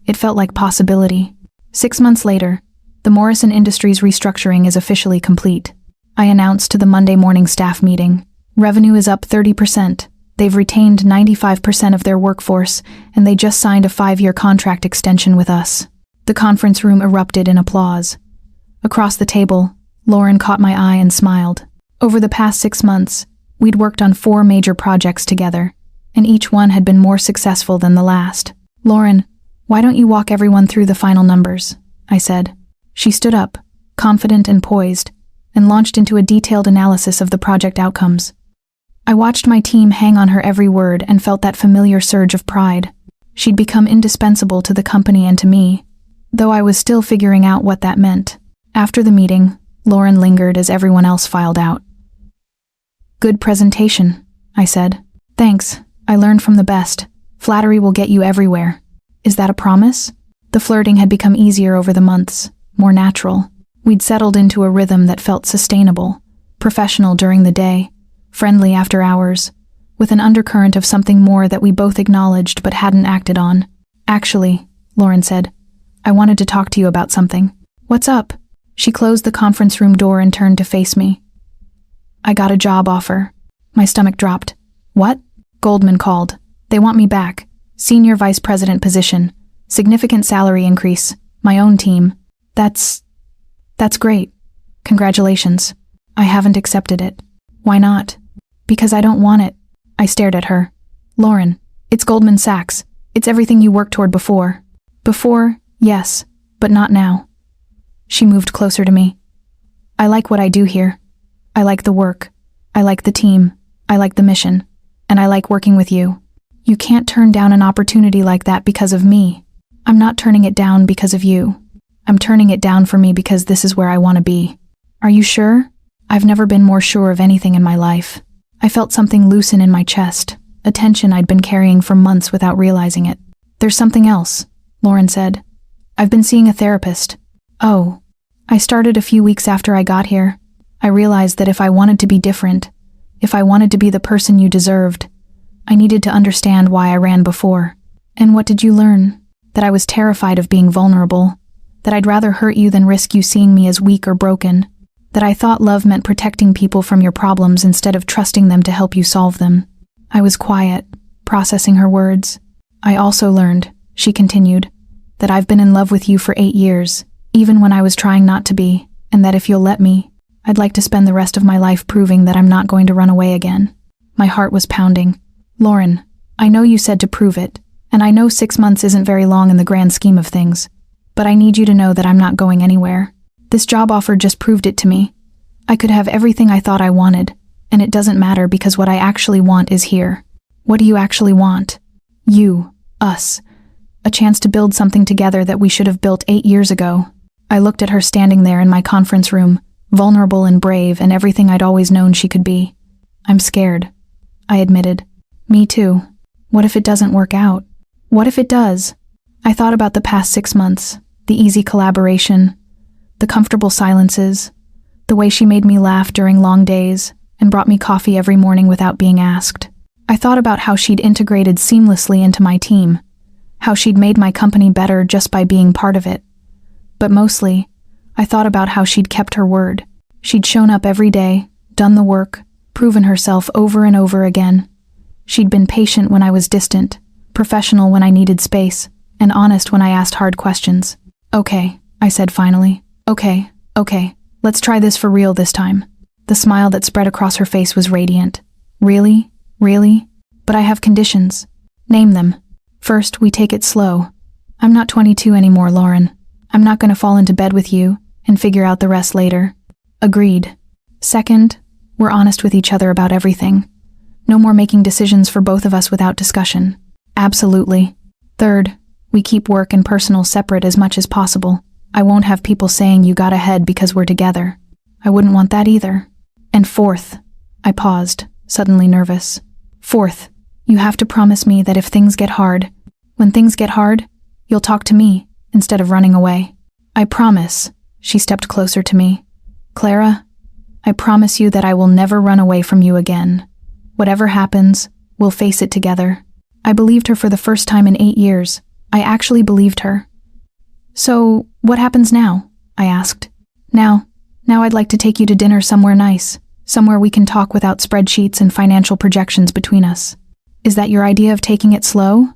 It felt like possibility. 6 months later, the Morrison Industries restructuring is officially complete. I announced to the Monday morning staff meeting, "Revenue is up 30%, They've retained 95% of their workforce, and they just signed a 5-year contract extension with us. The conference room erupted in applause. Across the table, Lauren caught my eye and smiled. Over the past 6 months, we'd worked on 4 major projects together, and each one had been more successful than the last. "Lauren, why don't you walk everyone through the final numbers?" I said. She stood up, confident and poised, and launched into a detailed analysis of the project outcomes. I watched my team hang on her every word and felt that familiar surge of pride. She'd become indispensable to the company and to me, though I was still figuring out what that meant. After the meeting, Lauren lingered as everyone else filed out. "Good presentation," I said. "Thanks, I learned from the best. Flattery will get you everywhere. Is that a promise?" The flirting had become easier over the months, more natural. We'd settled into a rhythm that felt sustainable, professional during the day, friendly after hours, with an undercurrent of something more that we both acknowledged but hadn't acted on. "Actually," Lauren said, "I wanted to talk to you about something." "What's up?" She closed the conference room door and turned to face me. "I got a job offer." My stomach dropped. "What?" "Goldman called. They want me back. Senior vice president position. Significant salary increase. My own team." That's great. Congratulations." "I haven't accepted it." "Why not?" "Because I don't want it." I stared at her. "Lauren, it's Goldman Sachs. It's everything you worked toward before." "Before, yes, but not now." She moved closer to me. "I like what I do here. I like the work. I like the team. I like the mission. And I like working with you. You can't turn down an opportunity like that because of me. I'm not turning it down because of you. I'm turning it down for me because this is where I want to be." "Are you sure?" I've never been more sure of anything in my life. I felt something loosen in my chest, a tension I'd been carrying for months without realizing it. "There's something else," Lauren said. "I've been seeing a therapist." "Oh." I started a few weeks after I got here. I realized that if I wanted to be different, if I wanted to be the person you deserved, I needed to understand why I ran before. "And what did you learn?" "That I was terrified of being vulnerable, that I'd rather hurt you than risk you seeing me as weak or broken, that I thought love meant protecting people from your problems instead of trusting them to help you solve them." I was quiet, processing her words. "I also learned," she continued, "that I've been in love with you for 8 years, even when I was trying not to be, and that if you'll let me, I'd like to spend the rest of my life proving that I'm not going to run away again." My heart was pounding. "Lauren, I know you said to prove it, and I know 6 months isn't very long in the grand scheme of things, but I need you to know that I'm not going anywhere. This job offer just proved it to me. I could have everything I thought I wanted, and it doesn't matter because what I actually want is here." "What do you actually want?" "You, us, a chance to build something together that we should have built 8 years ago." I looked at her standing there in my conference room, vulnerable and brave and everything I'd always known she could be. "I'm scared," I admitted. "Me too. What if it doesn't work out? What if it does?" I thought about the past 6 months, the easy collaboration, the comfortable silences, the way she made me laugh during long days and brought me coffee every morning without being asked. I thought about how she'd integrated seamlessly into my team, how she'd made my company better just by being part of it. But mostly, I thought about how she'd kept her word. She'd shown up every day, done the work, proven herself over and over again. She'd been patient when I was distant, professional when I needed space, and honest when I asked hard questions. "Okay," I said finally. Okay, let's try this for real this time." The smile that spread across her face was radiant. "Really? Really? But I have conditions." "Name them." "First, we take it slow. I'm not 22 anymore, Lauren. I'm not going to fall into bed with you and figure out the rest later." "Agreed." "Second, we're honest with each other about everything. No more making decisions for both of us without discussion." "Absolutely." "Third, we keep work and personal separate as much as possible. I won't have people saying you got ahead because we're together. I wouldn't want that either." "And fourth," I paused, suddenly nervous. "Fourth, you have to promise me that if things get hard, when things get hard, you'll talk to me instead of running away." "I promise." She stepped closer to me. "Clara, I promise you that I will never run away from you again. Whatever happens, we'll face it together." I believed her for the first time in 8 years. I actually believed her. "So, what happens now?" I asked. Now I'd like to take you to dinner somewhere nice, somewhere we can talk without spreadsheets and financial projections between us." Is that your idea of taking it slow?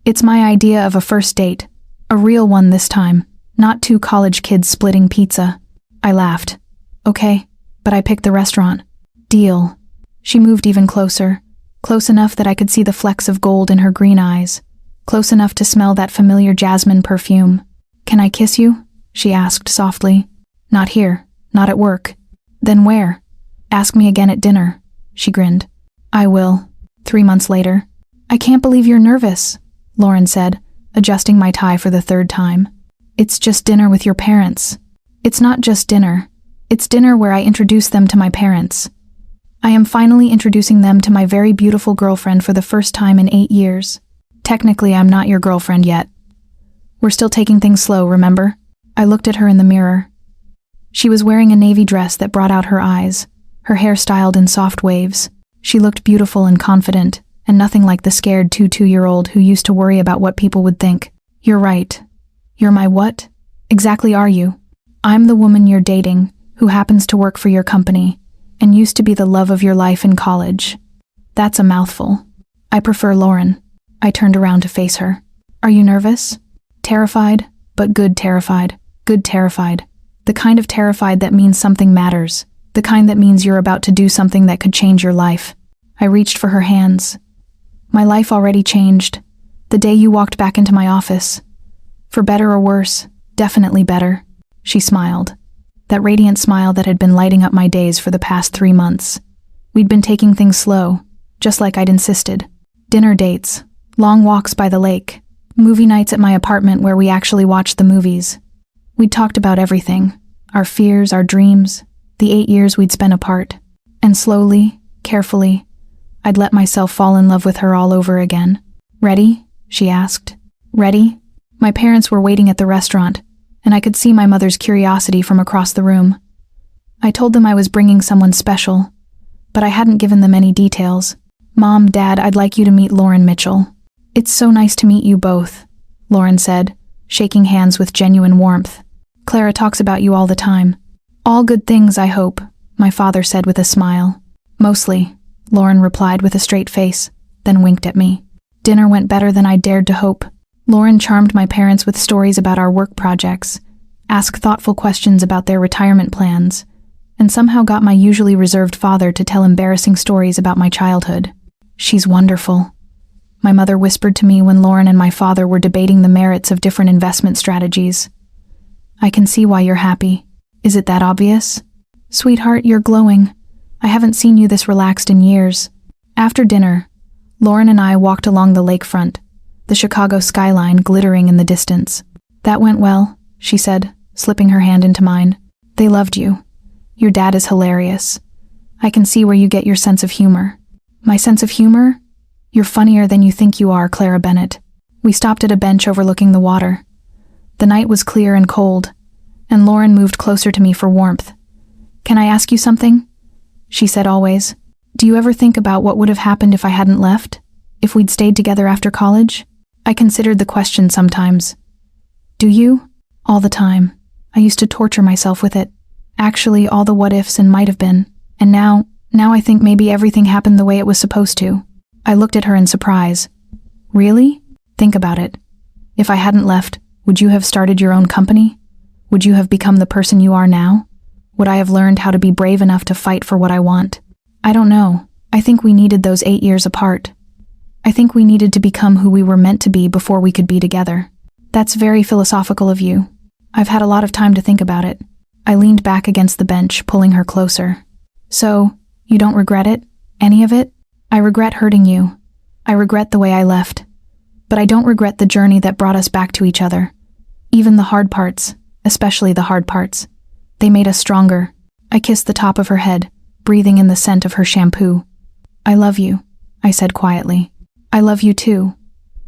It's my idea of a first date. A real one this time, not two college kids splitting pizza. I laughed. Okay, but I picked the restaurant. Deal. She moved even closer, close enough that I could see the flecks of gold in her green eyes, close enough to smell that familiar jasmine perfume. Can I kiss you? She asked softly. Not here, not at work. Then where? Ask me again at dinner, she grinned. I will. 3 months later. I can't believe you're nervous, Lauren said, adjusting my tie for the third time. It's just dinner with your parents. It's not just dinner. It's dinner where I introduce them to my parents. I am finally introducing them to my very beautiful girlfriend for the first time in 8 years. Technically, I'm not your girlfriend yet. We're still taking things slow, remember? I looked at her in the mirror. She was wearing a navy dress that brought out her eyes, her hair styled in soft waves. She looked beautiful and confident, and nothing like the scared 2-year-old who used to worry about what people would think. You're right. You're my what? Exactly are you? I'm the woman you're dating, who happens to work for your company, and used to be the love of your life in college. That's a mouthful. I prefer Lauren. I turned around to face her. Are you nervous? Terrified, but good terrified. Good terrified. The kind of terrified that means something matters. The kind that means you're about to do something that could change your life. I reached for her hands. My life already changed. The day you walked back into my office. For better or worse, definitely better. She smiled. That radiant smile that had been lighting up my days for the past 3 months. We'd been taking things slow, just like I'd insisted. Dinner dates, long walks by the lake, movie nights at my apartment where we actually watched the movies. We'd talked about everything, our fears, our dreams, the 8 years we'd spent apart. And slowly, carefully, I'd let myself fall in love with her all over again. Ready? She asked. Ready? My parents were waiting at the restaurant, and I could see my mother's curiosity from across the room. I told them I was bringing someone special, but I hadn't given them any details. Mom, Dad, I'd like you to meet Lauren Mitchell. It's so nice to meet you both, Lauren said, shaking hands with genuine warmth. Clara talks about you all the time. All good things, I hope, my father said with a smile. Mostly, Lauren replied with a straight face, then winked at me. Dinner went better than I dared to hope. Lauren charmed my parents with stories about our work projects, asked thoughtful questions about their retirement plans, and somehow got my usually reserved father to tell embarrassing stories about my childhood. She's wonderful, my mother whispered to me when Lauren and my father were debating the merits of different investment strategies. I can see why you're happy. Is it that obvious? Sweetheart, you're glowing. I haven't seen you this relaxed in years. After dinner, Lauren and I walked along the lakefront, the Chicago skyline glittering in the distance. That went well, she said, slipping her hand into mine. They loved you. Your dad is hilarious. I can see where you get your sense of humor. My sense of humor? You're funnier than you think you are, Clara Bennett. We stopped at a bench overlooking the water. The night was clear and cold, and Lauren moved closer to me for warmth. Can I ask you something? She said always. Do you ever think about what would have happened if I hadn't left? If we'd stayed together after college? I considered the question sometimes. Do you? All the time. I used to torture myself with it. Actually, all the what-ifs and might have been. And now I think maybe everything happened the way it was supposed to. I looked at her in surprise. Really? Think about it. If I hadn't left, would you have started your own company? Would you have become the person you are now? Would I have learned how to be brave enough to fight for what I want? I don't know. I think we needed those 8 years apart. I think we needed to become who we were meant to be before we could be together. That's very philosophical of you. I've had a lot of time to think about it. I leaned back against the bench, pulling her closer. So, you don't regret it? Any of it? I regret hurting you. I regret the way I left. But I don't regret the journey that brought us back to each other. Even the hard parts, especially the hard parts. They made us stronger. I kissed the top of her head, breathing in the scent of her shampoo. I love you, I said quietly. I love you too.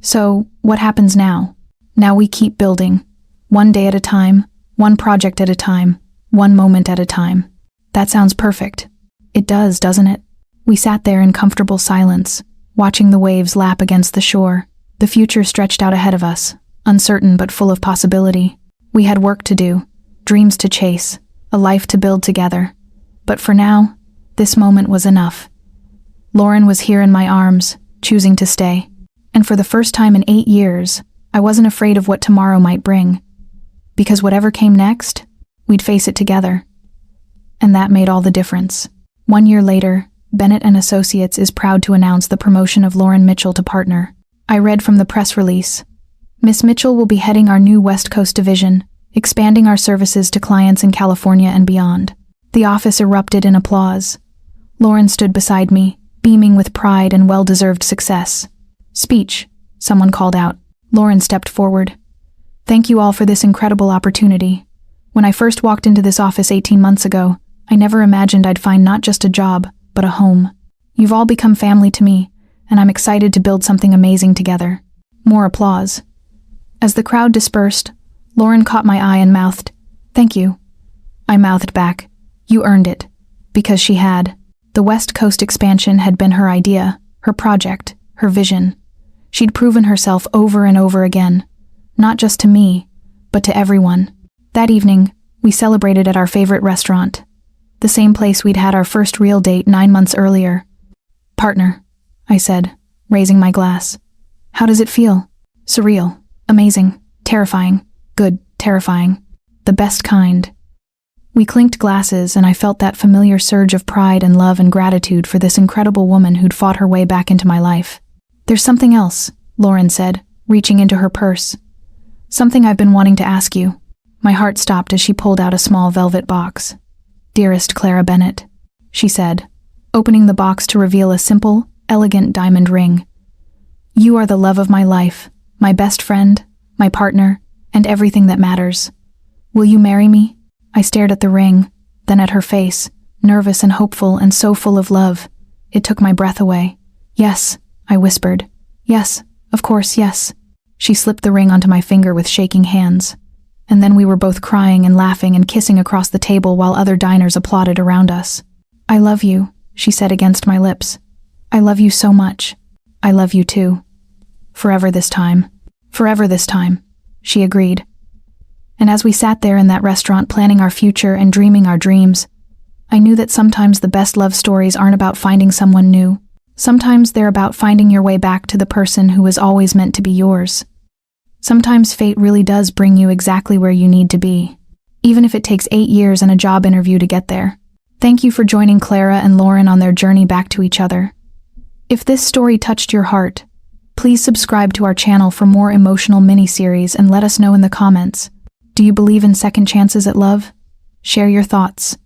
So, what happens now? Now we keep building. One day at a time, one project at a time, one moment at a time. That sounds perfect. It does, doesn't it? We sat there in comfortable silence, watching the waves lap against the shore. The future stretched out ahead of us, uncertain but full of possibility. We had work to do, dreams to chase, a life to build together. But for now, this moment was enough. Lauren was here in my arms, choosing to stay. And for the first time in 8 years, I wasn't afraid of what tomorrow might bring. Because whatever came next, we'd face it together. And that made all the difference. 1 year later, Bennett and Associates is proud to announce the promotion of Lauren Mitchell to partner. I read from the press release. Miss Mitchell will be heading our new West Coast division, expanding our services to clients in California and beyond. The office erupted in applause. Lauren stood beside me, beaming with pride and well-deserved success. "Speech," someone called out. Lauren stepped forward. "Thank you all for this incredible opportunity. When I first walked into this office 18 months ago, I never imagined I'd find not just a job, but a home. You've all become family to me, and I'm excited to build something amazing together." More applause. As the crowd dispersed, Lauren caught my eye and mouthed, "Thank you." I mouthed back, "You earned it." Because she had. The West Coast expansion had been her idea, her project, her vision. She'd proven herself over and over again, not just to me, but to everyone. That evening, we celebrated at our favorite restaurant, the same place we'd had our first real date 9 months earlier. "Partner," I said, raising my glass. "How does it feel?" "Surreal, amazing, terrifying, good, terrifying, the best kind." We clinked glasses, and I felt that familiar surge of pride and love and gratitude for this incredible woman who'd fought her way back into my life. "There's something else," Lauren said, reaching into her purse. "Something I've been wanting to ask you." My heart stopped as she pulled out a small velvet box. "Dearest Clara Bennett," she said, opening the box to reveal a simple, elegant diamond ring. "You are the love of my life, my best friend, my partner, and everything that matters. Will you marry me?" I stared at the ring, then at her face, nervous and hopeful and so full of love. It took my breath away. "Yes," I whispered. "Yes, of course, yes." She slipped the ring onto my finger with shaking hands. And then we were both crying and laughing and kissing across the table while other diners applauded around us. "I love you," she said against my lips. "I love you so much." "I love you too. Forever this time." "Forever this time," she agreed. And as we sat there in that restaurant planning our future and dreaming our dreams, I knew that sometimes the best love stories aren't about finding someone new. Sometimes they're about finding your way back to the person who was always meant to be yours. Sometimes fate really does bring you exactly where you need to be, even if it takes 8 years and a job interview to get there. Thank you for joining Clara and Lauren on their journey back to each other. If this story touched your heart, please subscribe to our channel for more emotional mini-series and let us know in the comments. Do you believe in second chances at love? Share your thoughts.